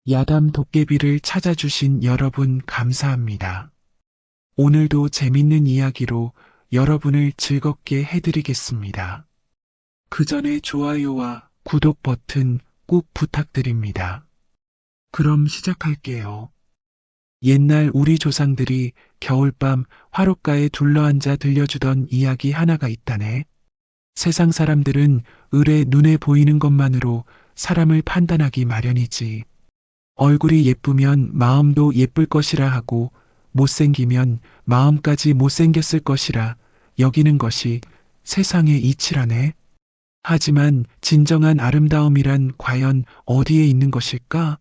야담 도깨비를 찾아주신 여러분 감사합니다. 오늘도 재밌는 이야기로 여러분을 즐겁게 해드리겠습니다. 그 전에 좋아요와 구독 버튼 꼭 부탁드립니다. 그럼 시작할게요. 옛날 우리 조상들이 겨울밤 화롯가에 둘러앉아 들려주던 이야기 하나가 있다네. 세상 사람들은 을의 눈에 보이는 것만으로 사람을 판단하기 마련이지. 얼굴이 예쁘면 마음도 예쁠 것이라 하고 못생기면 마음까지 못생겼을 것이라 여기는 것이 세상의 이치라네. 하지만 진정한 아름다움이란 과연 어디에 있는 것일까?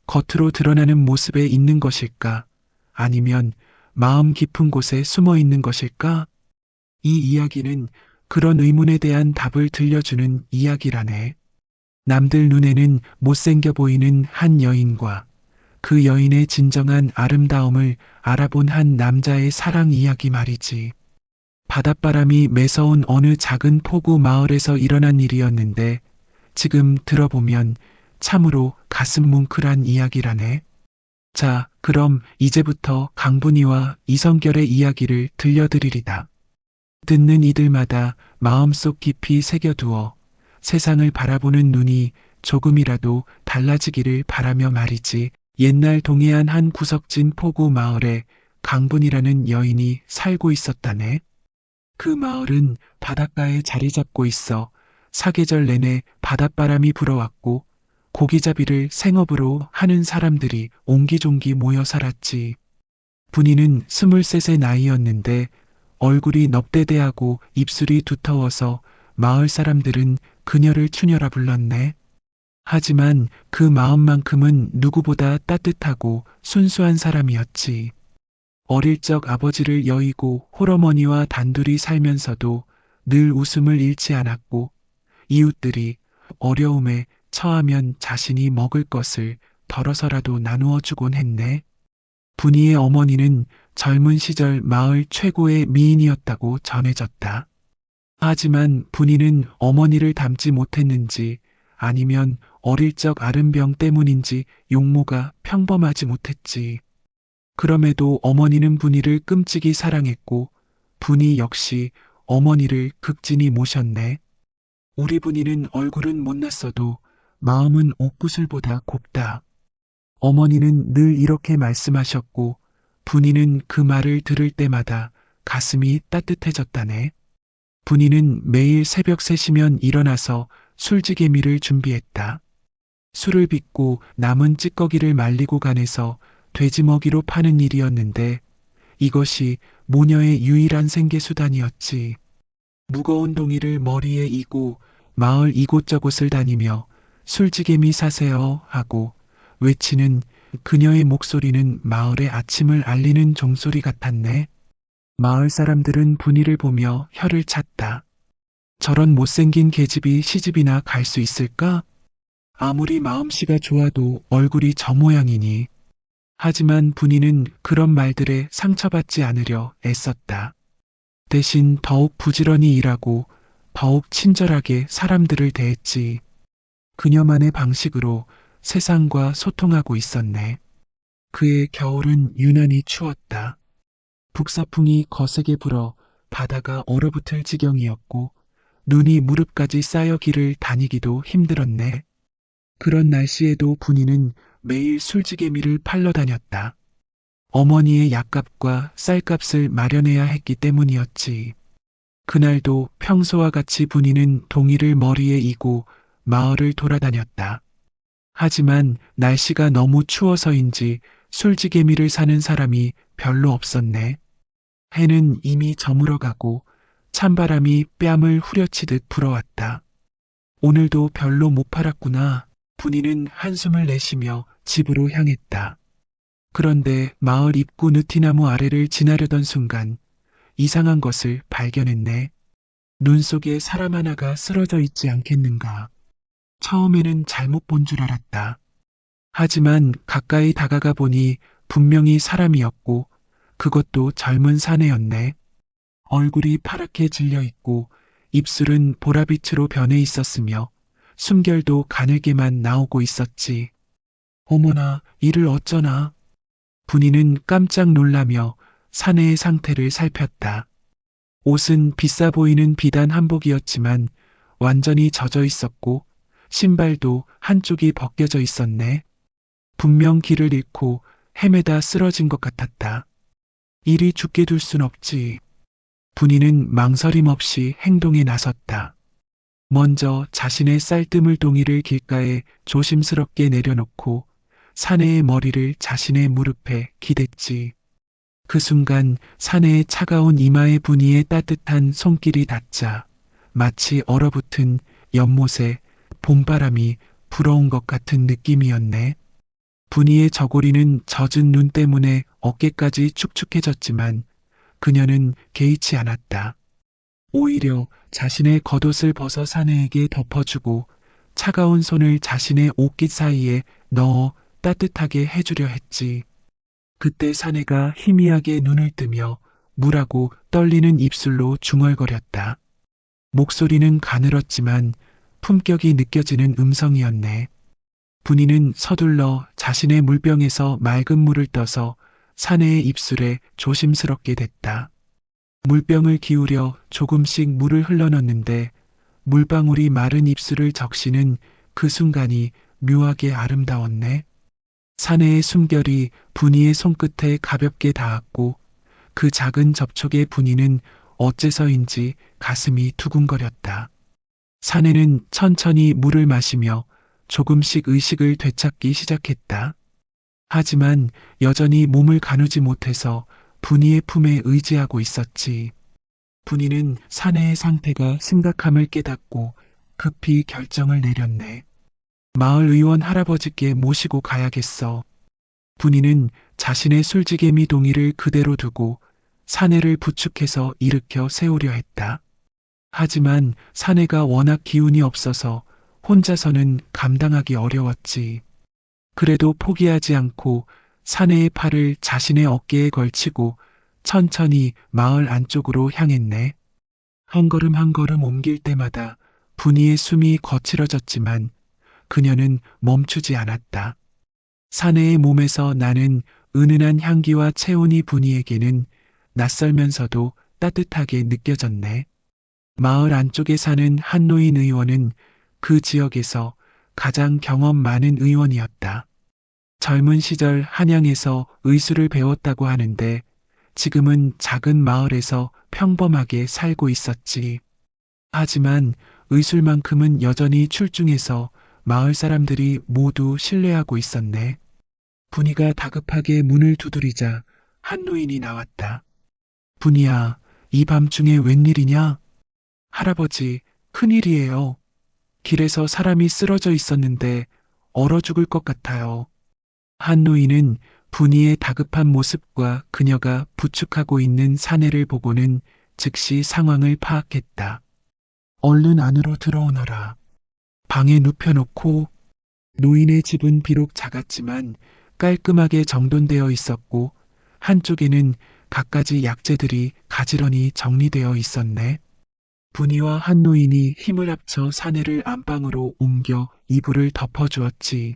겉으로 드러나는 모습에 있는 것일까? 아니면 마음 깊은 곳에 숨어 있는 것일까? 이 이야기는 그런 의문에 대한 답을 들려주는 이야기라네. 남들 눈에는 못생겨 보이는 한 여인과 그 여인의 진정한 아름다움을 알아본 한 남자의 사랑 이야기 말이지. 바닷바람이 매서운 어느 작은 포구 마을에서 일어난 일이었는데 지금 들어보면 참으로 가슴 뭉클한 이야기라네. 자, 그럼 이제부터 강분이와 이성결의 이야기를 들려드리리다. 듣는 이들마다 마음속 깊이 새겨두어 세상을 바라보는 눈이 조금이라도 달라지기를 바라며 말이지. 옛날 동해안 한 구석진 포구 마을에 강분이라는 여인이 살고 있었다네. 그 마을은 바닷가에 자리 잡고 있어 사계절 내내 바닷바람이 불어왔고 고기잡이를 생업으로 하는 사람들이 옹기종기 모여 살았지. 분이는 23세 나이였는데 얼굴이 넙대대하고 입술이 두터워서 마을 사람들은 그녀를 추녀라 불렀네. 하지만 그 마음만큼은 누구보다 따뜻하고 순수한 사람이었지. 어릴 적 아버지를 여의고 홀어머니와 단둘이 살면서도 늘 웃음을 잃지 않았고 이웃들이 어려움에 처하면 자신이 먹을 것을 덜어서라도 나누어 주곤 했네. 분이의 어머니는 젊은 시절 마을 최고의 미인이었다고 전해졌다. 하지만 분이는 어머니를 닮지 못했는지 아니면 어릴 적 아른병 때문인지 용모가 평범하지 못했지. 그럼에도 어머니는 분이를 끔찍이 사랑했고 분이 역시 어머니를 극진히 모셨네. 우리 분이는 얼굴은 못났어도 마음은 옥구슬보다 곱다. 어머니는 늘 이렇게 말씀하셨고 분이는 그 말을 들을 때마다 가슴이 따뜻해졌다네. 분이는 매일 새벽 3시면 일어나서 술지개미를 준비했다. 술을 빚고 남은 찌꺼기를 말리고 간에서 돼지먹이로 파는 일이었는데 이것이 모녀의 유일한 생계수단이었지. 무거운 동이를 머리에 이고 마을 이곳저곳을 다니며 술지개미 사세요 하고 외치는 그녀의 목소리는 마을의 아침을 알리는 종소리 같았네. 마을 사람들은 분이를 보며 혀를 찼다. 저런 못생긴 계집이 시집이나 갈 수 있을까? 아무리 마음씨가 좋아도 얼굴이 저 모양이니. 하지만 분이는 그런 말들에 상처받지 않으려 애썼다. 대신 더욱 부지런히 일하고 더욱 친절하게 사람들을 대했지. 그녀만의 방식으로 세상과 소통하고 있었네. 그의 겨울은 유난히 추웠다. 북서풍이 거세게 불어 바다가 얼어붙을 지경이었고 눈이 무릎까지 쌓여 길을 다니기도 힘들었네. 그런 날씨에도 분이는 매일 술지개미를 팔러 다녔다. 어머니의 약값과 쌀값을 마련해야 했기 때문이었지. 그날도 평소와 같이 분이는 동이를 머리에 이고 마을을 돌아다녔다. 하지만 날씨가 너무 추워서인지 술지개미를 사는 사람이 별로 없었네. 해는 이미 저물어가고 찬바람이 뺨을 후려치듯 불어왔다. 오늘도 별로 못 팔았구나. 분이는 한숨을 내쉬며 집으로 향했다. 그런데 마을 입구 느티나무 아래를 지나려던 순간 이상한 것을 발견했네. 눈 속에 사람 하나가 쓰러져 있지 않겠는가. 처음에는 잘못 본 줄 알았다. 하지만 가까이 다가가 보니 분명히 사람이었고 그것도 젊은 사내였네. 얼굴이 파랗게 질려 있고 입술은 보라빛으로 변해 있었으며 숨결도 가늘게만 나오고 있었지. 어머나, 이를 어쩌나. 분이는 깜짝 놀라며 사내의 상태를 살폈다. 옷은 비싸 보이는 비단 한복이었지만 완전히 젖어 있었고 신발도 한쪽이 벗겨져 있었네. 분명 길을 잃고 헤매다 쓰러진 것 같았다. 이리 죽게 둘 순 없지. 분이는 망설임 없이 행동에 나섰다. 먼저 자신의 쌀뜨물 동이를 길가에 조심스럽게 내려놓고 사내의 머리를 자신의 무릎에 기댔지. 그 순간 사내의 차가운 이마에 분이의 따뜻한 손길이 닿자 마치 얼어붙은 연못에 봄바람이 불어온 것 같은 느낌이었네. 분이의 저고리는 젖은 눈 때문에 어깨까지 축축해졌지만 그녀는 개의치 않았다. 오히려 자신의 겉옷을 벗어 사내에게 덮어주고 차가운 손을 자신의 옷깃 사이에 넣어 따뜻하게 해주려 했지. 그때 사내가 희미하게 눈을 뜨며 물하고 떨리는 입술로 중얼거렸다. 목소리는 가늘었지만 품격이 느껴지는 음성이었네. 분이는 서둘러 자신의 물병에서 맑은 물을 떠서 사내의 입술에 조심스럽게 댔다. 물병을 기울여 조금씩 물을 흘러넣는데 물방울이 마른 입술을 적시는 그 순간이 묘하게 아름다웠네. 사내의 숨결이 분이의 손끝에 가볍게 닿았고 그 작은 접촉에 분이는 어째서인지 가슴이 두근거렸다. 사내는 천천히 물을 마시며 조금씩 의식을 되찾기 시작했다. 하지만 여전히 몸을 가누지 못해서 분이의 품에 의지하고 있었지. 분이는 사내의 상태가 심각함을 깨닫고 급히 결정을 내렸네. 마을 의원 할아버지께 모시고 가야겠어. 분이는 자신의 술지개미 동이를 그대로 두고 사내를 부축해서 일으켜 세우려 했다. 하지만 사내가 워낙 기운이 없어서 혼자서는 감당하기 어려웠지. 그래도 포기하지 않고 사내의 팔을 자신의 어깨에 걸치고 천천히 마을 안쪽으로 향했네. 한 걸음 한 걸음 옮길 때마다 분이의 숨이 거칠어졌지만 그녀는 멈추지 않았다. 사내의 몸에서 나는 은은한 향기와 체온이 분이에게는 낯설면서도 따뜻하게 느껴졌네. 마을 안쪽에 사는 한노인 의원은 그 지역에서 가장 경험 많은 의원이었다. 젊은 시절 한양에서 의술을 배웠다고 하는데 지금은 작은 마을에서 평범하게 살고 있었지. 하지만 의술만큼은 여전히 출중해서 마을 사람들이 모두 신뢰하고 있었네. 분이가 다급하게 문을 두드리자 한 노인이 나왔다. 분이야, 이 밤중에 웬일이냐? 할아버지, 큰일이에요. 길에서 사람이 쓰러져 있었는데 얼어 죽을 것 같아요. 한 노인은 분이의 다급한 모습과 그녀가 부축하고 있는 사내를 보고는 즉시 상황을 파악했다. 얼른 안으로 들어오너라. 방에 눕혀놓고. 노인의 집은 비록 작았지만 깔끔하게 정돈되어 있었고 한쪽에는 갖가지 약재들이 가지런히 정리되어 있었네. 분이와 한 노인이 힘을 합쳐 사내를 안방으로 옮겨 이불을 덮어주었지.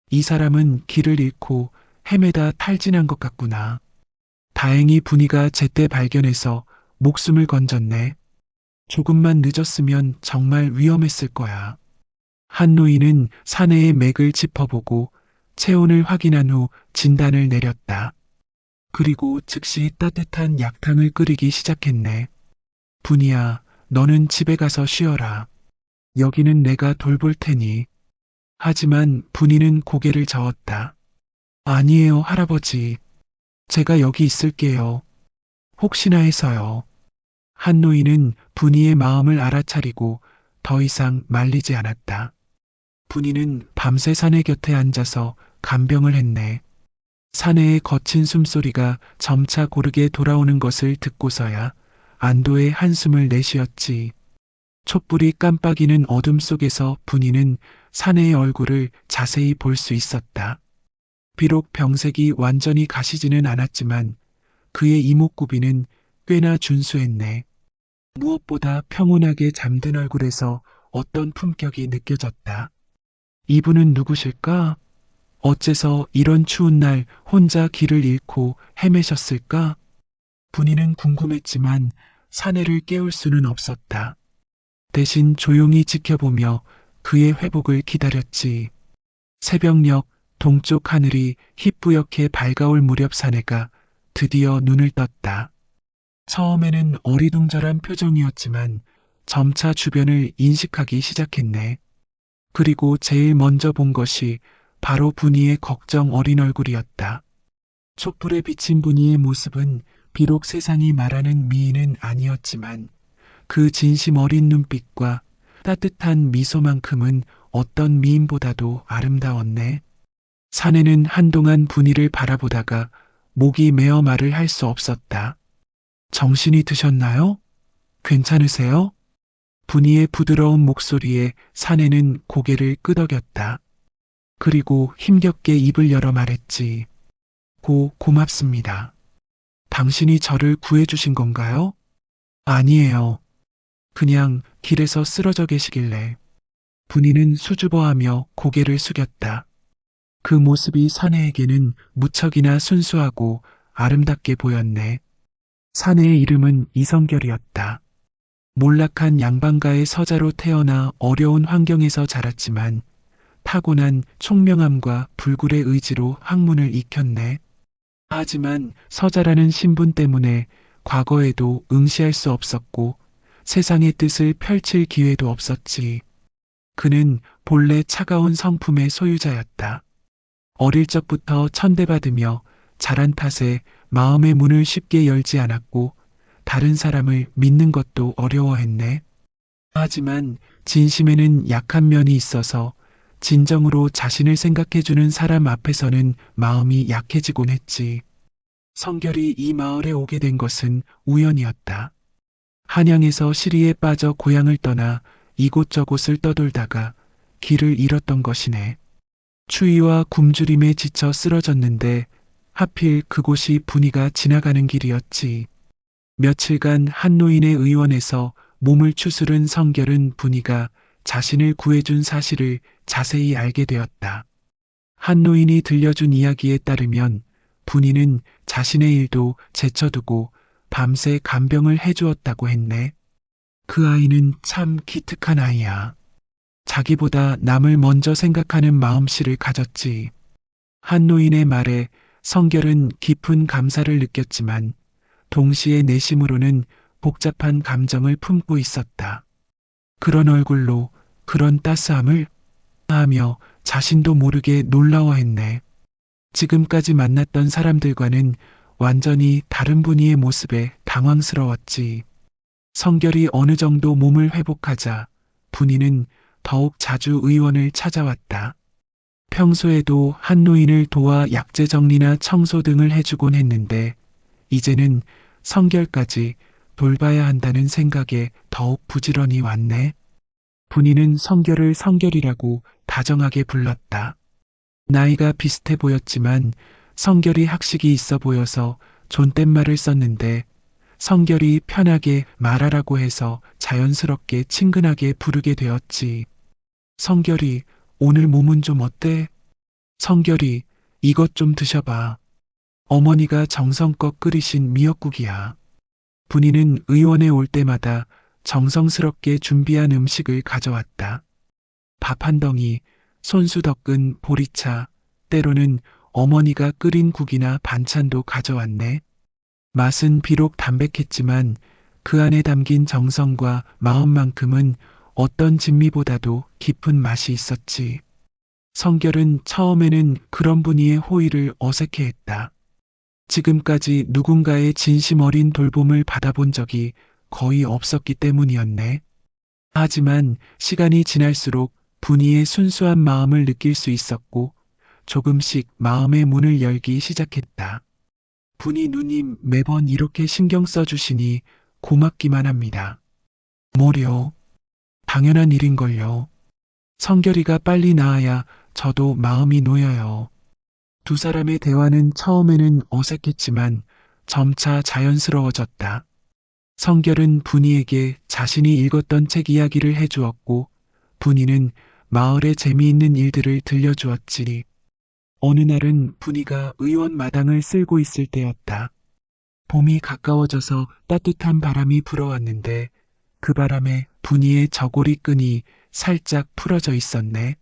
이 사람은 길을 잃고 헤매다 탈진한 것 같구나. 다행히 분이가 제때 발견해서 목숨을 건졌네. 조금만 늦었으면 정말 위험했을 거야. 한 노인은 사내의 맥을 짚어보고 체온을 확인한 후 진단을 내렸다. 그리고 즉시 따뜻한 약탕을 끓이기 시작했네. 분이야, 너는 집에 가서 쉬어라. 여기는 내가 돌볼 테니. 하지만 분이는 고개를 저었다. 아니에요, 할아버지. 제가 여기 있을게요. 혹시나 해서요. 한 노인은 분이의 마음을 알아차리고 더 이상 말리지 않았다. 분이는 밤새 사내 곁에 앉아서 간병을 했네. 사내의 거친 숨소리가 점차 고르게 돌아오는 것을 듣고서야 안도의 한숨을 내쉬었지. 촛불이 깜빡이는 어둠 속에서 분이는 사내의 얼굴을 자세히 볼 수 있었다. 비록 병색이 완전히 가시지는 않았지만 그의 이목구비는 꽤나 준수했네. 무엇보다 평온하게 잠든 얼굴에서 어떤 품격이 느껴졌다. 이분은 누구실까? 어째서 이런 추운 날 혼자 길을 잃고 헤매셨을까? 분이는 궁금했지만 사내를 깨울 수는 없었다. 대신 조용히 지켜보며 그의 회복을 기다렸지. 새벽녘 동쪽 하늘이 희뿌옇게 밝아올 무렵 사내가 드디어 눈을 떴다. 처음에는 어리둥절한 표정이었지만 점차 주변을 인식하기 시작했네. 그리고 제일 먼저 본 것이 바로 분이의 걱정 어린 얼굴이었다. 촛불에 비친 분이의 모습은 비록 세상이 말하는 미인은 아니었지만 그 진심 어린 눈빛과 따뜻한 미소만큼은 어떤 미인보다도 아름다웠네. 사내는 한동안 분이를 바라보다가 목이 메어 말을 할 수 없었다. 정신이 드셨나요? 괜찮으세요? 분이의 부드러운 목소리에 사내는 고개를 끄덕였다. 그리고 힘겹게 입을 열어 말했지. 고맙습니다. 당신이 저를 구해주신 건가요? 아니에요. 그냥 길에서 쓰러져 계시길래. 분이는 수줍어하며 고개를 숙였다. 그 모습이 사내에게는 무척이나 순수하고 아름답게 보였네. 사내의 이름은 이성결이었다. 몰락한 양반가의 서자로 태어나 어려운 환경에서 자랐지만 타고난 총명함과 불굴의 의지로 학문을 익혔네. 하지만 서자라는 신분 때문에 과거에도 응시할 수 없었고 세상의 뜻을 펼칠 기회도 없었지. 그는 본래 차가운 성품의 소유자였다. 어릴 적부터 천대받으며 자란 탓에 마음의 문을 쉽게 열지 않았고 다른 사람을 믿는 것도 어려워했네. 하지만 진심에는 약한 면이 있어서 진정으로 자신을 생각해주는 사람 앞에서는 마음이 약해지곤 했지. 성결이 이 마을에 오게 된 것은 우연이었다. 한양에서 시리에 빠져 고향을 떠나 이곳저곳을 떠돌다가 길을 잃었던 것이네. 추위와 굶주림에 지쳐 쓰러졌는데 하필 그곳이 분이가 지나가는 길이었지. 며칠간 한 노인의 의원에서 몸을 추스른 성결은 분이가 자신을 구해준 사실을 자세히 알게 되었다. 한 노인이 들려준 이야기에 따르면 분이는 자신의 일도 제쳐두고 밤새 간병을 해주었다고 했네. 그 아이는 참 기특한 아이야. 자기보다 남을 먼저 생각하는 마음씨를 가졌지. 한 노인의 말에 성결은 깊은 감사를 느꼈지만 동시에 내심으로는 복잡한 감정을 품고 있었다. 그런 얼굴로 그런 따스함을 하며 자신도 모르게 놀라워했네. 지금까지 만났던 사람들과는 완전히 다른 분이의 모습에 당황스러웠지. 성결이 어느 정도 몸을 회복하자 분이는 더욱 자주 의원을 찾아왔다. 평소에도 한 노인을 도와 약재 정리나 청소 등을 해주곤 했는데 이제는 성결까지 돌봐야 한다는 생각에 더욱 부지런히 왔네. 분이는 성결을 성결이라고 다정하게 불렀다. 나이가 비슷해 보였지만 성결이 학식이 있어 보여서 존댓말을 썼는데 성결이 편하게 말하라고 해서 자연스럽게 친근하게 부르게 되었지. 성결이 오늘 몸은 좀 어때? 성결이 이것 좀 드셔봐. 어머니가 정성껏 끓이신 미역국이야. 분이는 의원에 올 때마다 정성스럽게 준비한 음식을 가져왔다. 밥 한 덩이, 손수 덕은 보리차, 때로는 어머니가 끓인 국이나 반찬도 가져왔네. 맛은 비록 담백했지만 그 안에 담긴 정성과 마음만큼은 어떤 진미보다도 깊은 맛이 있었지. 성결은 처음에는 그런 분이의 호의를 어색해했다. 지금까지 누군가의 진심 어린 돌봄을 받아본 적이 거의 없었기 때문이었네. 하지만 시간이 지날수록 분이의 순수한 마음을 느낄 수 있었고 조금씩 마음의 문을 열기 시작했다. 분이 누님 매번 이렇게 신경 써주시니 고맙기만 합니다. 뭐려? 당연한 일인걸요. 성결이가 빨리 나아야 저도 마음이 놓여요. 두 사람의 대화는 처음에는 어색했지만 점차 자연스러워졌다. 성결은 분이에게 자신이 읽었던 책 이야기를 해주었고 분이는 마을의 재미있는 일들을 들려주었지. 어느 날은 분이가 의원 마당을 쓸고 있을 때였다. 봄이 가까워져서 따뜻한 바람이 불어왔는데 그 바람에 분이의 저고리 끈이 살짝 풀어져 있었네.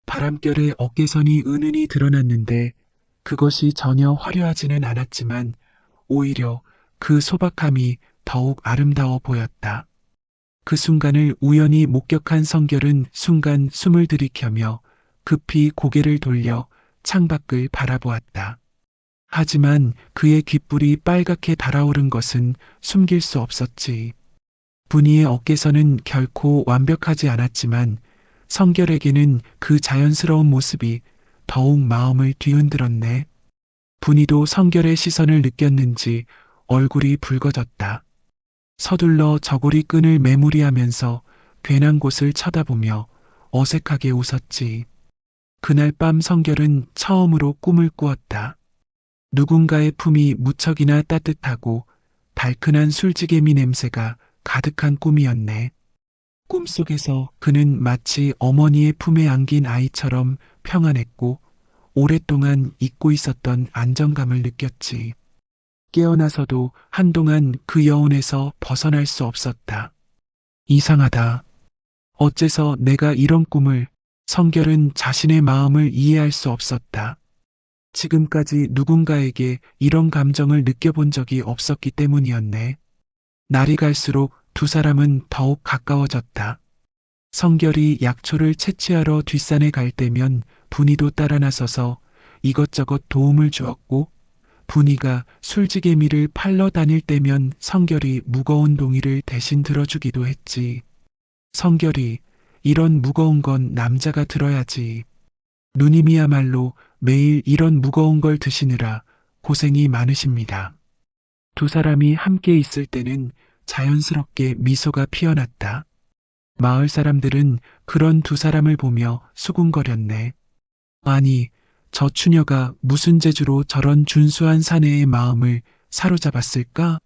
바람결에 어깨선이 은은히 드러났는데 그것이 전혀 화려하지는 않았지만 오히려 그 소박함이 더욱 아름다워 보였다. 그 순간을 우연히 목격한 성결은 순간 숨을 들이켜며 급히 고개를 돌려 창밖을 바라보았다. 하지만 그의 귓불이 빨갛게 달아오른 것은 숨길 수 없었지. 분이의 어깨선은 결코 완벽하지 않았지만 성결에게는 그 자연스러운 모습이 더욱 마음을 뒤흔들었네. 분이도 성결의 시선을 느꼈는지 얼굴이 붉어졌다. 서둘러 저고리 끈을 매무리하면서 괜한 곳을 쳐다보며 어색하게 웃었지. 그날 밤 성결은 처음으로 꿈을 꾸었다. 누군가의 품이 무척이나 따뜻하고 달큰한 술지개미 냄새가 가득한 꿈이었네. 꿈속에서 그는 마치 어머니의 품에 안긴 아이처럼 평안했고 오랫동안 잊고 있었던 안정감을 느꼈지. 깨어나서도 한동안 그 여운에서 벗어날 수 없었다. 이상하다. 어째서 내가 이런 꿈을. 성결은 자신의 마음을 이해할 수 없었다. 지금까지 누군가에게 이런 감정을 느껴본 적이 없었기 때문이었네. 날이 갈수록 두 사람은 더욱 가까워졌다. 성결이 약초를 채취하러 뒷산에 갈 때면 분이도 따라 나서서 이것저것 도움을 주었고 분이가 술지개미를 팔러 다닐 때면 성결이 무거운 동이를 대신 들어주기도 했지. 성결이 이런 무거운 건 남자가 들어야지. 누님이야말로 매일 이런 무거운 걸 드시느라 고생이 많으십니다. 두 사람이 함께 있을 때는 자연스럽게 미소가 피어났다. 마을 사람들은 그런 두 사람을 보며 수군거렸네. 아니, 저 추녀가 무슨 재주로 저런 준수한 사내의 마음을 사로잡았을까?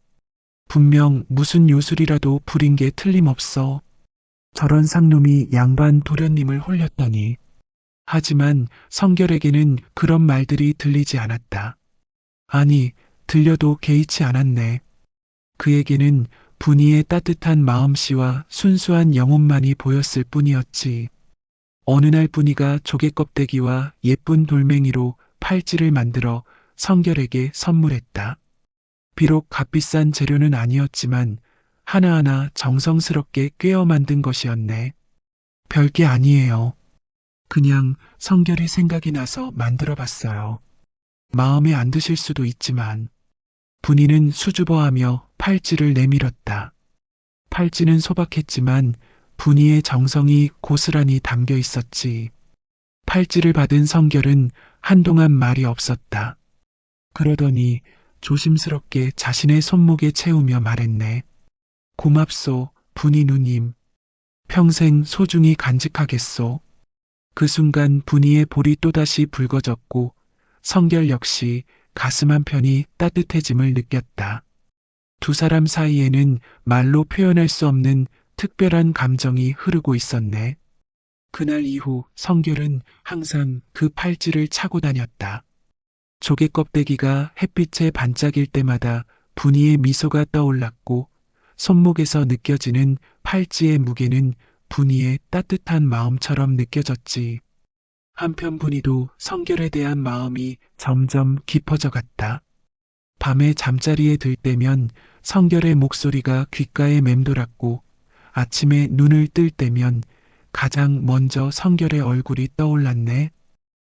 분명 무슨 요술이라도 부린 게 틀림없어. 저런 상놈이 양반 도련님을 홀렸다니. 하지만 성결에게는 그런 말들이 들리지 않았다. 아니, 들려도 개의치 않았네. 그에게는 분이의 따뜻한 마음씨와 순수한 영혼만이 보였을 뿐이었지. 어느 날 분이가 조개껍데기와 예쁜 돌멩이로 팔찌를 만들어 성결에게 선물했다. 비록 값비싼 재료는 아니었지만 하나하나 정성스럽게 꿰어 만든 것이었네. 별게 아니에요. 그냥 성결이 생각이 나서 만들어 봤어요. 마음에 안 드실 수도 있지만. 분이는 수줍어하며 팔찌를 내밀었다. 팔찌는 소박했지만 분이의 정성이 고스란히 담겨 있었지. 팔찌를 받은 성결은 한동안 말이 없었다. 그러더니 조심스럽게 자신의 손목에 채우며 말했네. 고맙소, 분이 누님. 평생 소중히 간직하겠소. 그 순간 분이의 볼이 또다시 붉어졌고 성결 역시 가슴 한편이 따뜻해짐을 느꼈다. 두 사람 사이에는 말로 표현할 수 없는 특별한 감정이 흐르고 있었네. 그날 이후 성결은 항상 그 팔찌를 차고 다녔다. 조개 껍데기가 햇빛에 반짝일 때마다 분이의 미소가 떠올랐고 손목에서 느껴지는 팔찌의 무게는 분이의 따뜻한 마음처럼 느껴졌지. 한편 분이도 성결에 대한 마음이 점점 깊어져 갔다. 밤에 잠자리에 들 때면 성결의 목소리가 귓가에 맴돌았고 아침에 눈을 뜰 때면 가장 먼저 성결의 얼굴이 떠올랐네.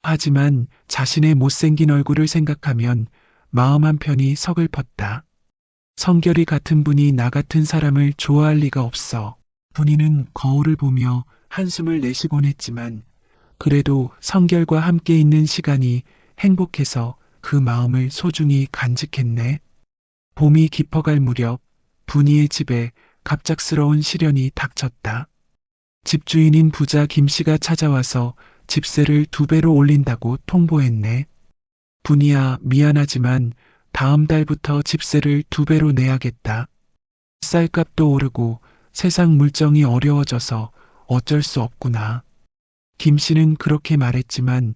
하지만 자신의 못생긴 얼굴을 생각하면 마음 한편이 서글펐다. 성결이 같은 분이 나 같은 사람을 좋아할 리가 없어. 분이는 거울을 보며 한숨을 내쉬곤 했지만 그래도 성결과 함께 있는 시간이 행복해서 그 마음을 소중히 간직했네. 봄이 깊어갈 무렵 분이의 집에 갑작스러운 시련이 닥쳤다. 집주인인 부자 김씨가 찾아와서 집세를 2배로 올린다고 통보했네. 분이야, 미안하지만 다음 달부터 집세를 2배로 내야겠다. 쌀값도 오르고 세상 물정이 어려워져서 어쩔 수 없구나. 김씨는 그렇게 말했지만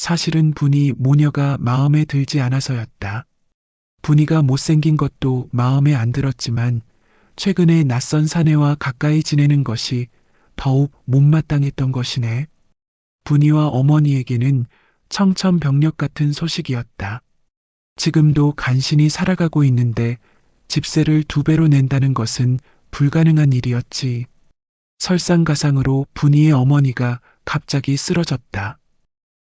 사실은 분이 모녀가 마음에 들지 않아서였다. 분이가 못생긴 것도 마음에 안 들었지만 최근에 낯선 사내와 가까이 지내는 것이 더욱 못마땅했던 것이네. 분이와 어머니에게는 청천벽력 같은 소식이었다. 지금도 간신히 살아가고 있는데 집세를 2배로 낸다는 것은 불가능한 일이었지. 설상가상으로 분이의 어머니가 갑자기 쓰러졌다.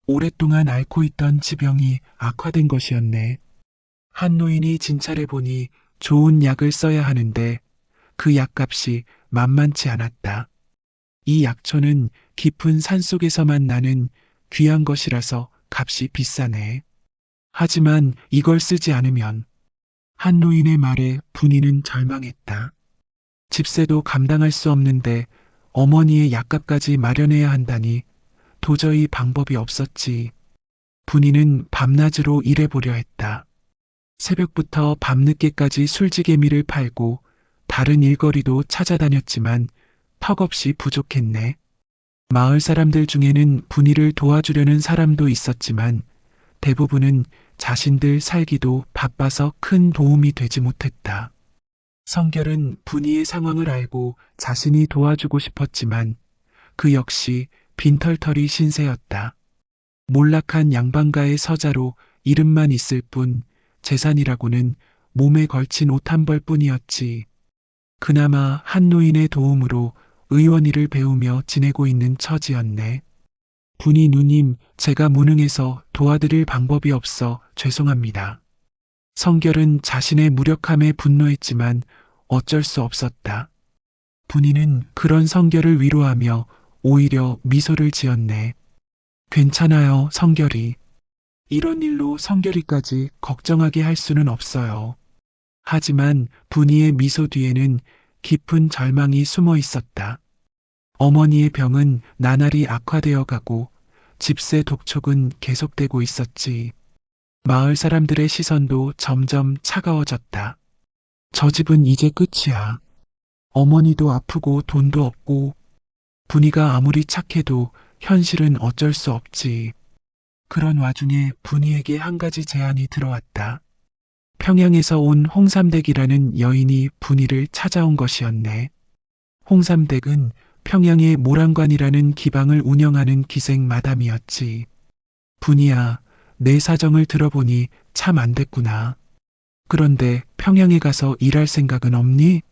오랫동안 앓고 있던 지병이 악화된 것이었네. 한 노인이 진찰해 보니 좋은 약을 써야 하는데 그 약값이 만만치 않았다. 이 약초는 깊은 산속에서만 나는 귀한 것이라서 값이 비싸네. 하지만 이걸 쓰지 않으면 한 노인의 말에 분이는 절망했다. 집세도 감당할 수 없는데 어머니의 약값까지 마련해야 한다니 도저히 방법이 없었지. 분이는 밤낮으로 일해보려 했다. 새벽부터 밤늦게까지 술지개미를 팔고 다른 일거리도 찾아다녔지만 턱없이 부족했네. 마을 사람들 중에는 분이를 도와주려는 사람도 있었지만 대부분은 자신들 살기도 바빠서 큰 도움이 되지 못했다. 성결은 분이의 상황을 알고 자신이 도와주고 싶었지만 그 역시 빈털터리 신세였다. 몰락한 양반가의 서자로 이름만 있을 뿐 재산이라고는 몸에 걸친 옷 한 벌 뿐이었지. 그나마 한 노인의 도움으로 의원일을 배우며 지내고 있는 처지였네. 분이 누님, 제가 무능해서 도와드릴 방법이 없어 죄송합니다. 성결은 자신의 무력함에 분노했지만 어쩔 수 없었다. 분이는 그런 성결을 위로하며 오히려 미소를 지었네. 괜찮아요, 성결이. 이런 일로 성결이까지 걱정하게 할 수는 없어요. 하지만 분이의 미소 뒤에는 깊은 절망이 숨어 있었다. 어머니의 병은 나날이 악화되어 가고 집세 독촉은 계속되고 있었지. 마을 사람들의 시선도 점점 차가워졌다. 저 집은 이제 끝이야. 어머니도 아프고 돈도 없고 분이가 아무리 착해도 현실은 어쩔 수 없지. 그런 와중에 분이에게 한 가지 제안이 들어왔다. 평양에서 온 홍삼댁이라는 여인이 분이를 찾아온 것이었네. 홍삼댁은 평양의 모란관이라는 기방을 운영하는 기생 마담이었지. 분이야, 내 사정을 들어보니 참 안 됐구나. 그런데 평양에 가서 일할 생각은 없니?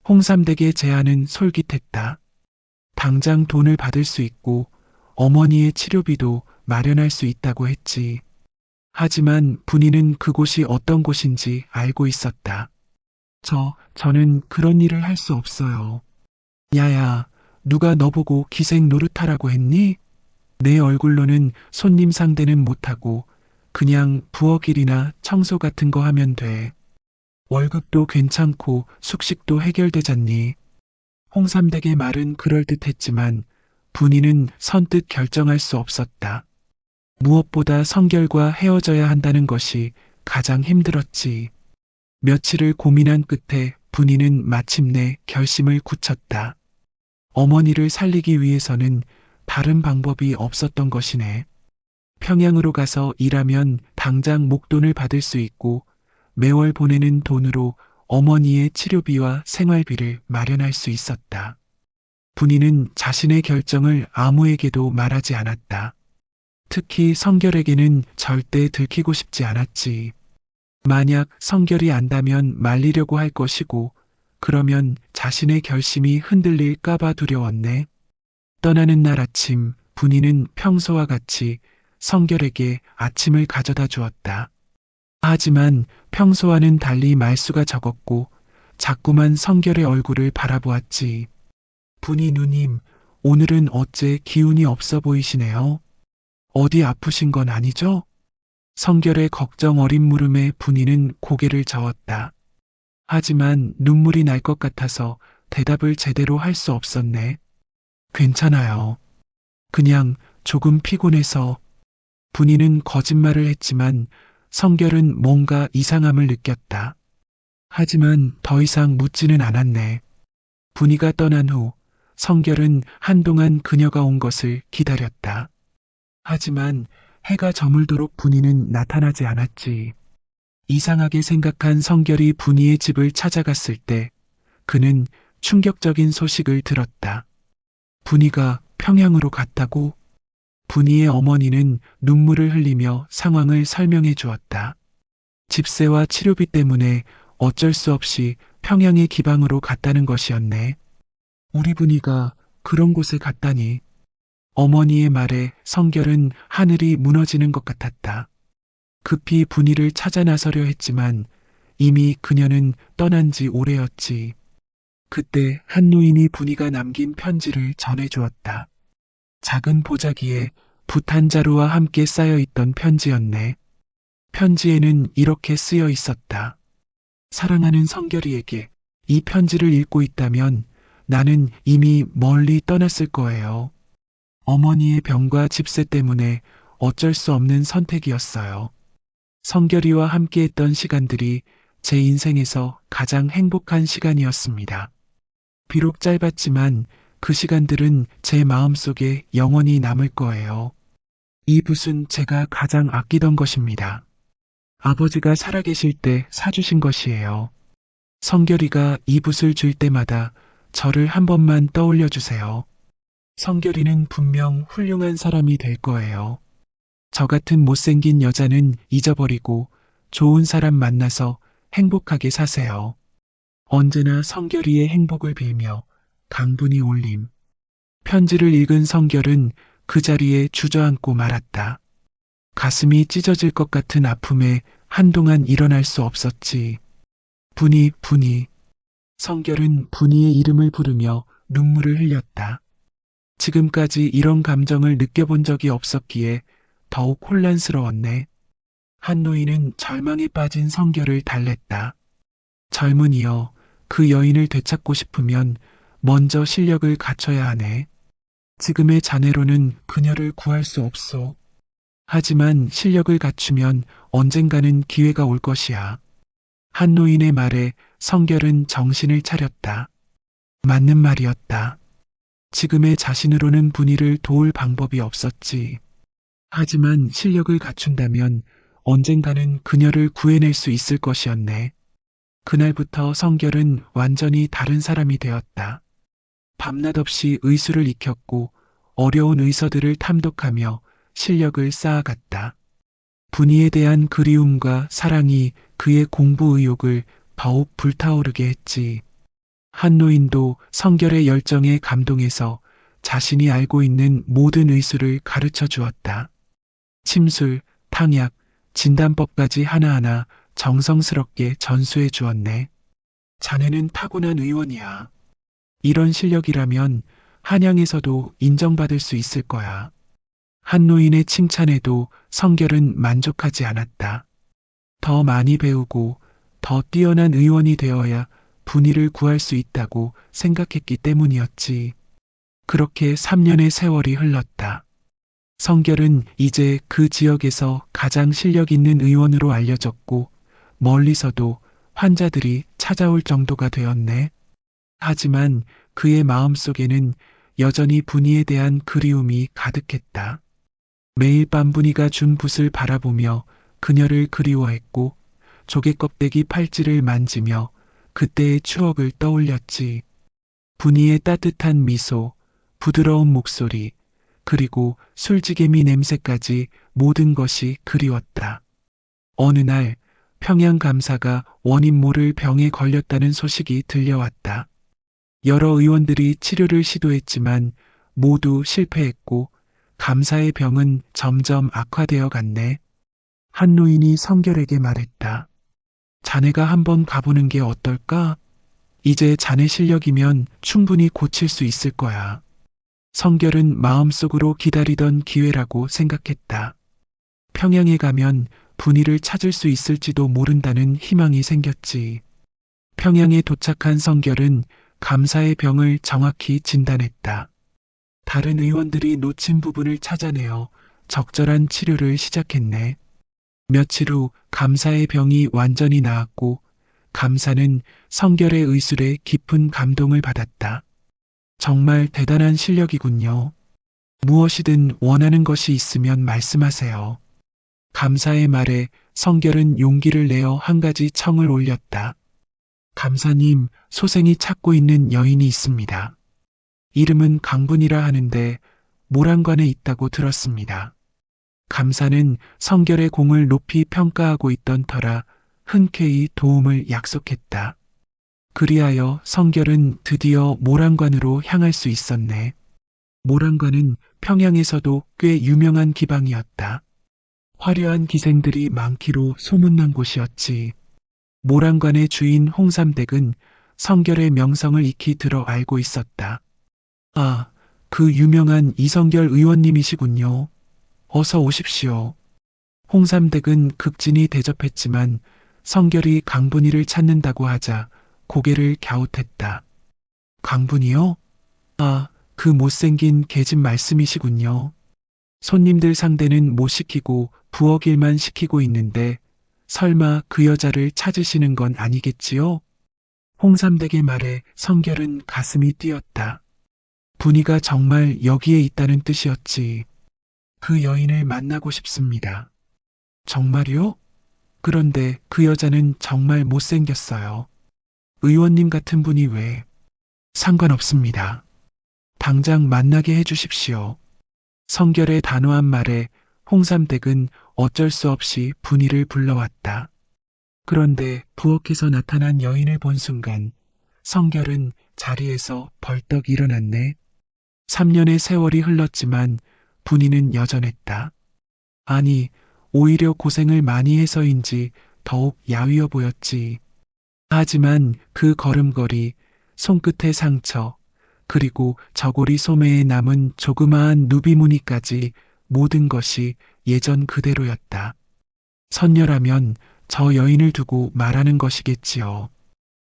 홍삼댁의 제안은 솔깃했다. 당장 돈을 받을 수 있고 어머니의 치료비도 마련할 수 있다고 했지. 하지만 분이는 그곳이 어떤 곳인지 알고 있었다. 저는 그런 일을 할 수 없어요. 야야, 누가 너보고 기생 노릇하라고 했니? 내 얼굴로는 손님 상대는 못하고 그냥 부엌일이나 청소 같은 거 하면 돼. 월급도 괜찮고 숙식도 해결되잖니. 홍삼댁의 말은 그럴듯했지만 분이는 선뜻 결정할 수 없었다. 무엇보다 성결과 헤어져야 한다는 것이 가장 힘들었지. 며칠을 고민한 끝에 분이는 마침내 결심을 굳혔다. 어머니를 살리기 위해서는 다른 방법이 없었던 것이네. 평양으로 가서 일하면 당장 목돈을 받을 수 있고 매월 보내는 돈으로 어머니의 치료비와 생활비를 마련할 수 있었다. 분이는 자신의 결정을 아무에게도 말하지 않았다. 특히 성결에게는 절대 들키고 싶지 않았지. 만약 성결이 안다면 말리려고 할 것이고 그러면 자신의 결심이 흔들릴까봐 두려웠네. 떠나는 날 아침 분이는 평소와 같이 성결에게 아침을 가져다 주었다. 하지만 평소와는 달리 말수가 적었고 자꾸만 성결의 얼굴을 바라보았지. 분이 누님, 오늘은 어째 기운이 없어 보이시네요. 어디 아프신 건 아니죠? 성결의 걱정 어린 물음에 분이는 고개를 저었다. 하지만 눈물이 날 것 같아서 대답을 제대로 할 수 없었네. 괜찮아요. 그냥 조금 피곤해서. 분이는 거짓말을 했지만 성결은 뭔가 이상함을 느꼈다. 하지만 더 이상 묻지는 않았네. 분이가 떠난 후 성결은 한동안 그녀가 온 것을 기다렸다. 하지만 해가 저물도록 분이는 나타나지 않았지. 이상하게 생각한 성결이 분이의 집을 찾아갔을 때 그는 충격적인 소식을 들었다. 분이가 평양으로 갔다고? 분이의 어머니는 눈물을 흘리며 상황을 설명해 주었다. 집세와 치료비 때문에 어쩔 수 없이 평양의 기방으로 갔다는 것이었네. 우리 분이가 그런 곳에 갔다니. 어머니의 말에 성결은 하늘이 무너지는 것 같았다. 급히 분이를 찾아 나서려 했지만 이미 그녀는 떠난 지 오래였지. 그때 한 노인이 분이가 남긴 편지를 전해주었다. 작은 보자기에 붓 한 자루와 함께 쌓여 있던 편지였네. 편지에는 이렇게 쓰여 있었다. 사랑하는 성결이에게 이 편지를 읽고 있다면 나는 이미 멀리 떠났을 거예요. 어머니의 병과 집세 때문에 어쩔 수 없는 선택이었어요. 성결이와 함께했던 시간들이 제 인생에서 가장 행복한 시간이었습니다. 비록 짧았지만 그 시간들은 제 마음속에 영원히 남을 거예요. 이 붓은 제가 가장 아끼던 것입니다. 아버지가 살아계실 때 사주신 것이에요. 성결이가 이 붓을 줄 때마다 저를 한 번만 떠올려 주세요. 성결이는 분명 훌륭한 사람이 될 거예요. 저 같은 못생긴 여자는 잊어버리고 좋은 사람 만나서 행복하게 사세요. 언제나 성결이의 행복을 빌며 강분이 올림. 편지를 읽은 성결은 그 자리에 주저앉고 말았다. 가슴이 찢어질 것 같은 아픔에 한동안 일어날 수 없었지. 분이. 성결은 분이의 이름을 부르며 눈물을 흘렸다. 지금까지 이런 감정을 느껴본 적이 없었기에 더욱 혼란스러웠네. 한 노인은 절망에 빠진 성결을 달랬다. 젊은이여, 그 여인을 되찾고 싶으면 먼저 실력을 갖춰야 하네. 지금의 자네로는 그녀를 구할 수 없소. 하지만 실력을 갖추면 언젠가는 기회가 올 것이야. 한 노인의 말에 성결은 정신을 차렸다. 맞는 말이었다. 지금의 자신으로는 분이를 도울 방법이 없었지. 하지만 실력을 갖춘다면 언젠가는 그녀를 구해낼 수 있을 것이었네. 그날부터 성결은 완전히 다른 사람이 되었다. 밤낮 없이 의술을 익혔고 어려운 의서들을 탐독하며 실력을 쌓아갔다. 분이에 대한 그리움과 사랑이 그의 공부 의욕을 더욱 불타오르게 했지. 한 노인도 성결의 열정에 감동해서 자신이 알고 있는 모든 의술을 가르쳐 주었다. 침술, 탕약, 진단법까지 하나하나 정성스럽게 전수해 주었네. 자네는 타고난 의원이야. 이런 실력이라면 한양에서도 인정받을 수 있을 거야. 한 노인의 칭찬에도 성결은 만족하지 않았다. 더 많이 배우고 더 뛰어난 의원이 되어야 분이를 구할 수 있다고 생각했기 때문이었지. 그렇게 3년의 세월이 흘렀다. 성결은 이제 그 지역에서 가장 실력 있는 의원으로 알려졌고 멀리서도 환자들이 찾아올 정도가 되었네. 하지만 그의 마음속에는 여전히 분이에 대한 그리움이 가득했다. 매일 밤 분이가 준 붓을 바라보며 그녀를 그리워했고 조개 껍데기 팔찌를 만지며 그때의 추억을 떠올렸지. 분이의 따뜻한 미소, 부드러운 목소리, 그리고 술지개미 냄새까지 모든 것이 그리웠다. 어느 날 평양 감사가 원인 모를 병에 걸렸다는 소식이 들려왔다. 여러 의원들이 치료를 시도했지만 모두 실패했고 감사의 병은 점점 악화되어 갔네. 한 노인이 성결에게 말했다. 자네가 한번 가보는 게 어떨까? 이제 자네 실력이면 충분히 고칠 수 있을 거야. 성결은 마음속으로 기다리던 기회라고 생각했다. 평양에 가면 분이를 찾을 수 있을지도 모른다는 희망이 생겼지. 평양에 도착한 성결은 감사의 병을 정확히 진단했다. 다른 의원들이 놓친 부분을 찾아내어 적절한 치료를 시작했네. 며칠 후 감사의 병이 완전히 나았고 감사는 성결의 의술에 깊은 감동을 받았다. 정말 대단한 실력이군요. 무엇이든 원하는 것이 있으면 말씀하세요. 감사의 말에 성결은 용기를 내어 한 가지 청을 올렸다. 감사님, 소생이 찾고 있는 여인이 있습니다. 이름은 강분이라 하는데 모란관에 있다고 들었습니다. 감사는 성결의 공을 높이 평가하고 있던 터라 흔쾌히 도움을 약속했다. 그리하여 성결은 드디어 모란관으로 향할 수 있었네. 모란관은 평양에서도 꽤 유명한 기방이었다. 화려한 기생들이 많기로 소문난 곳이었지. 모란관의 주인 홍삼댁은 성결의 명성을 익히 들어 알고 있었다. 아, 그 유명한 이성결 의원님이시군요. 어서 오십시오. 홍삼댁은 극진히 대접했지만 성결이 강분이를 찾는다고 하자 고개를 갸웃했다. 강분이요? 아, 그 못생긴 계집 말씀이시군요. 손님들 상대는 못 시키고 부엌 일만 시키고 있는데 설마 그 여자를 찾으시는 건 아니겠지요? 홍삼댁의 말에 성결은 가슴이 뛰었다. 분이가 정말 여기에 있다는 뜻이었지. 그 여인을 만나고 싶습니다. 정말요? 그런데 그 여자는 정말 못생겼어요. 의원님 같은 분이 왜? 상관없습니다. 당장 만나게 해주십시오. 성결의 단호한 말에 홍삼댁은 어쩔 수 없이 분이를 불러왔다. 그런데 부엌에서 나타난 여인을 본 순간 성결은 자리에서 벌떡 일어났네. 3년의 세월이 흘렀지만 분이는 여전했다. 아니, 오히려 고생을 많이 해서인지 더욱 야위어 보였지. 하지만 그 걸음걸이, 손끝의 상처, 그리고 저고리 소매에 남은 조그마한 누비무늬까지 모든 것이 예전 그대로였다. 선녀라면 저 여인을 두고 말하는 것이겠지요.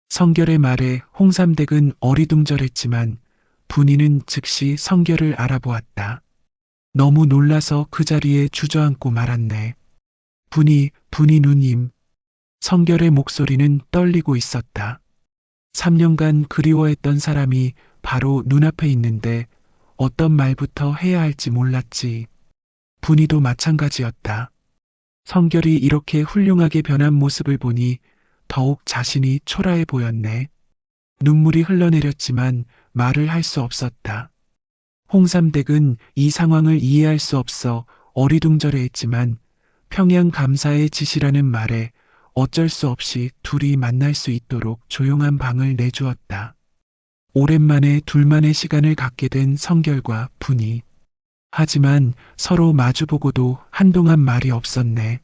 성결의 말에 홍삼댁은 어리둥절했지만 분이는 즉시 성결을 알아보았다. 너무 놀라서 그 자리에 주저앉고 말았네. 분이 누님. 성결의 목소리는 떨리고 있었다. 3년간 그리워했던 사람이 바로 눈앞에 있는데 어떤 말부터 해야 할지 몰랐지. 분이도 마찬가지였다. 성결이 이렇게 훌륭하게 변한 모습을 보니 더욱 자신이 초라해 보였네. 눈물이 흘러내렸지만 말을 할 수 없었다. 홍삼댁은 이 상황을 이해할 수 없어 어리둥절해했지만 평양 감사의 지시라는 말에 어쩔 수 없이 둘이 만날 수 있도록 조용한 방을 내주었다. 오랜만에 둘만의 시간을 갖게 된 성결과 분이. 하지만 서로 마주보고도 한동안 말이 없었네.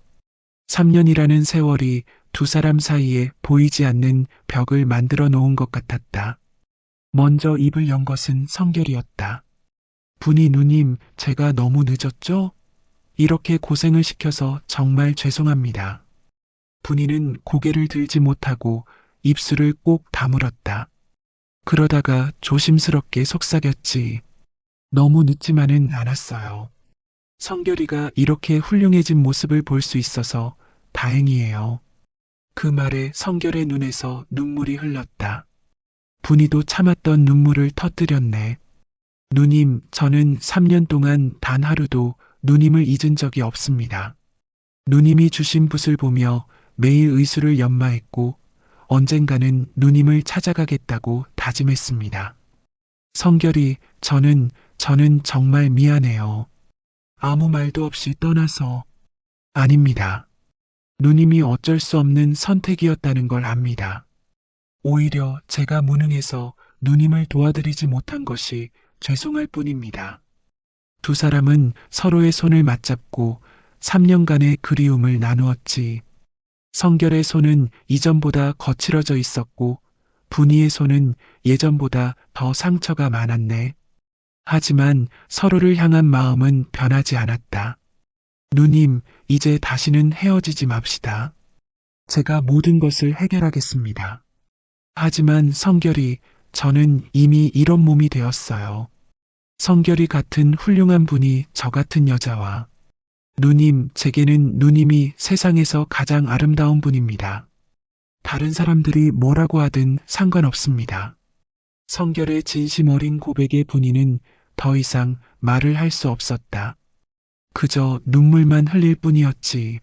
3년이라는 세월이 두 사람 사이에 보이지 않는 벽을 만들어 놓은 것 같았다. 먼저 입을 연 것은 성결이었다. 분이 누님, 제가 너무 늦었죠? 이렇게 고생을 시켜서 정말 죄송합니다. 분이는 고개를 들지 못하고 입술을 꼭 다물었다. 그러다가 조심스럽게 속삭였지. 너무 늦지만은 않았어요. 성결이가 이렇게 훌륭해진 모습을 볼 수 있어서 다행이에요. 그 말에 성결의 눈에서 눈물이 흘렀다. 분이도 참았던 눈물을 터뜨렸네. 누님, 저는 3년 동안 단 하루도 누님을 잊은 적이 없습니다. 누님이 주신 붓을 보며 매일 의술을 연마했고 언젠가는 누님을 찾아가겠다고 다짐했습니다. 성결이, 저는 정말 미안해요. 아무 말도 없이 떠나서. 아닙니다. 누님이 어쩔 수 없는 선택이었다는 걸 압니다. 오히려 제가 무능해서 누님을 도와드리지 못한 것이 죄송할 뿐입니다. 두 사람은 서로의 손을 맞잡고 3년간의 그리움을 나누었지. 성결의 손은 이전보다 거칠어져 있었고 분이의 손은 예전보다 더 상처가 많았네. 하지만 서로를 향한 마음은 변하지 않았다. 누님, 이제 다시는 헤어지지 맙시다. 제가 모든 것을 해결하겠습니다. 하지만 성결이, 저는 이미 이런 몸이 되었어요. 성결이 같은 훌륭한 분이 저 같은 여자와. 누님, 제게는 누님이 세상에서 가장 아름다운 분입니다. 다른 사람들이 뭐라고 하든 상관없습니다. 성결의 진심 어린 고백에 분이는 더 이상 말을 할 수 없었다. 그저 눈물만 흘릴 뿐이었지.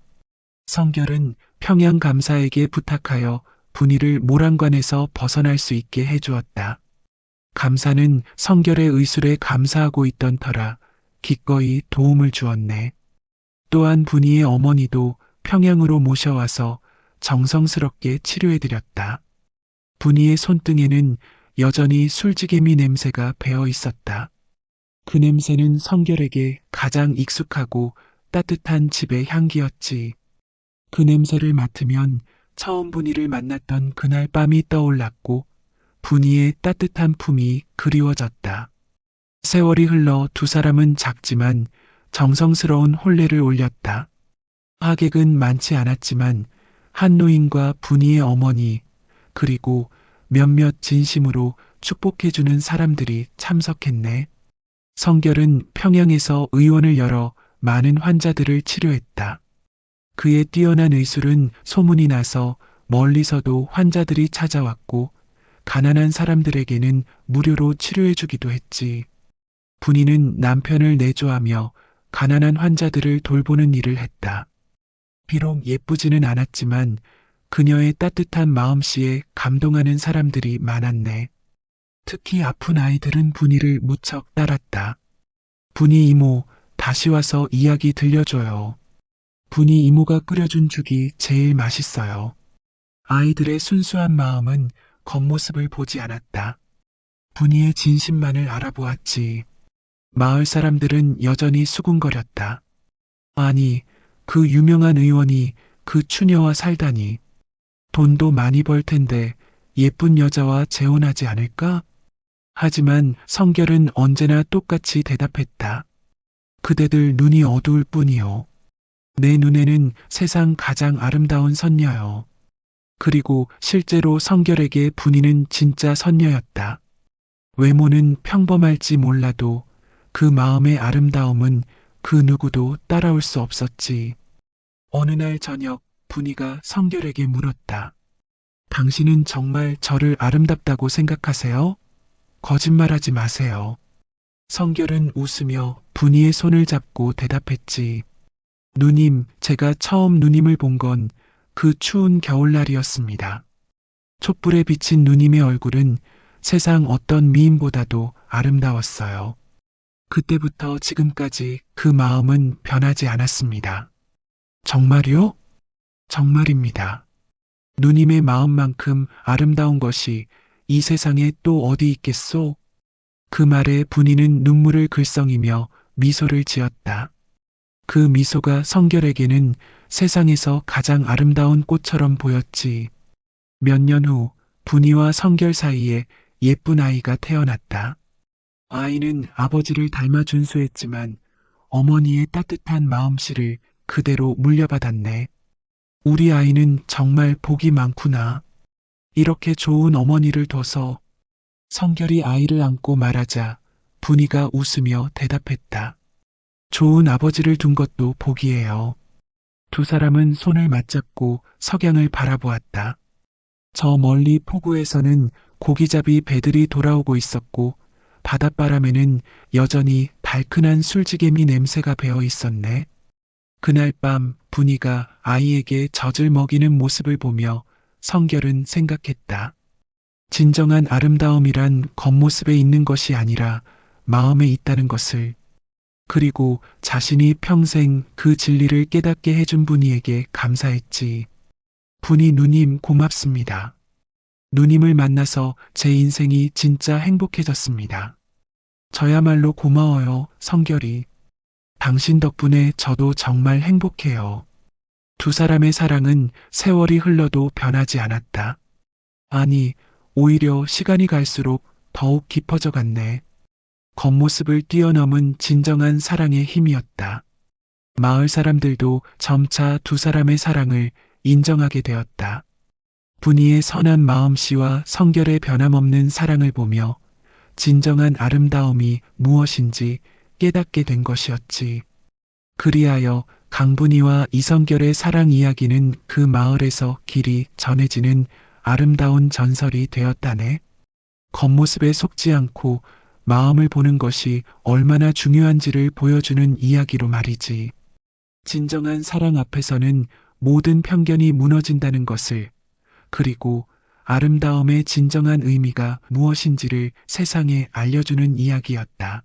성결은 평양감사에게 부탁하여 분이를 모란관에서 벗어날 수 있게 해주었다. 감사는 성결의 의술에 감사하고 있던 터라 기꺼이 도움을 주었네. 또한 분이의 어머니도 평양으로 모셔와서 정성스럽게 치료해드렸다. 분이의 손등에는 여전히 술지개미 냄새가 배어 있었다. 그 냄새는 성결에게 가장 익숙하고 따뜻한 집의 향기였지. 그 냄새를 맡으면 처음 분이를 만났던 그날 밤이 떠올랐고 분이의 따뜻한 품이 그리워졌다. 세월이 흘러 두 사람은 작지만 정성스러운 혼례를 올렸다. 하객은 많지 않았지만 한 노인과 분이의 어머니 그리고 몇몇 진심으로 축복해주는 사람들이 참석했네. 성결은 평양에서 의원을 열어 많은 환자들을 치료했다. 그의 뛰어난 의술은 소문이 나서 멀리서도 환자들이 찾아왔고 가난한 사람들에게는 무료로 치료해주기도 했지. 분이는 남편을 내조하며 가난한 환자들을 돌보는 일을 했다. 비록 예쁘지는 않았지만 그녀의 따뜻한 마음씨에 감동하는 사람들이 많았네. 특히 아픈 아이들은 분이를 무척 따랐다. 분이 이모, 다시 와서 이야기 들려줘요. 분이 이모가 끓여준 죽이 제일 맛있어요. 아이들의 순수한 마음은 겉모습을 보지 않았다. 분이의 진심만을 알아보았지. 마을 사람들은 여전히 수군거렸다. 아니, 그 유명한 의원이 그 추녀와 살다니. 돈도 많이 벌 텐데 예쁜 여자와 재혼하지 않을까? 하지만 성결은 언제나 똑같이 대답했다. 그대들 눈이 어두울 뿐이요. 내 눈에는 세상 가장 아름다운 선녀요. 그리고 실제로 성결에게 분이는 진짜 선녀였다. 외모는 평범할지 몰라도 그 마음의 아름다움은 그 누구도 따라올 수 없었지. 어느 날 저녁 분이가 성결에게 물었다. 당신은 정말 저를 아름답다고 생각하세요? 거짓말하지 마세요. 성결은 웃으며 분이의 손을 잡고 대답했지. 누님, 제가 처음 누님을 본 건 그 추운 겨울날이었습니다. 촛불에 비친 누님의 얼굴은 세상 어떤 미인보다도 아름다웠어요. 그때부터 지금까지 그 마음은 변하지 않았습니다. 정말요? 정말입니다. 누님의 마음만큼 아름다운 것이 이 세상에 또 어디 있겠소? 그 말에 분이는 눈물을 글썽이며 미소를 지었다. 그 미소가 성결에게는 세상에서 가장 아름다운 꽃처럼 보였지. 몇 년 후 분이와 성결 사이에 예쁜 아이가 태어났다. 아이는 아버지를 닮아 준수했지만 어머니의 따뜻한 마음씨를 그대로 물려받았네. 우리 아이는 정말 복이 많구나. 이렇게 좋은 어머니를 둬서. 성결이 아이를 안고 말하자 분이가 웃으며 대답했다. 좋은 아버지를 둔 것도 복이에요. 두 사람은 손을 맞잡고 석양을 바라보았다. 저 멀리 포구에서는 고기잡이 배들이 돌아오고 있었고 바닷바람에는 여전히 달큰한 술지개미 냄새가 배어 있었네. 그날 밤 분이가 아이에게 젖을 먹이는 모습을 보며 성결은 생각했다. 진정한 아름다움이란 겉모습에 있는 것이 아니라 마음에 있다는 것을. 그리고 자신이 평생 그 진리를 깨닫게 해준 분이에게 감사했지. 분이 누님 고맙습니다. 누님을 만나서 제 인생이 진짜 행복해졌습니다. 저야말로 고마워요, 성결이. 당신 덕분에 저도 정말 행복해요. 두 사람의 사랑은 세월이 흘러도 변하지 않았다. 아니, 오히려 시간이 갈수록 더욱 깊어져 갔네. 겉모습을 뛰어넘은 진정한 사랑의 힘이었다. 마을 사람들도 점차 두 사람의 사랑을 인정하게 되었다. 분이의 선한 마음씨와 성결의 변함없는 사랑을 보며 진정한 아름다움이 무엇인지 깨닫게 된 것이었지. 그리하여 강분이와 이성결의 사랑 이야기는 그 마을에서 길이 전해지는 아름다운 전설이 되었다네. 겉모습에 속지 않고 마음을 보는 것이 얼마나 중요한지를 보여주는 이야기로 말이지. 진정한 사랑 앞에서는 모든 편견이 무너진다는 것을, 그리고 아름다움의 진정한 의미가 무엇인지를 세상에 알려주는 이야기였다.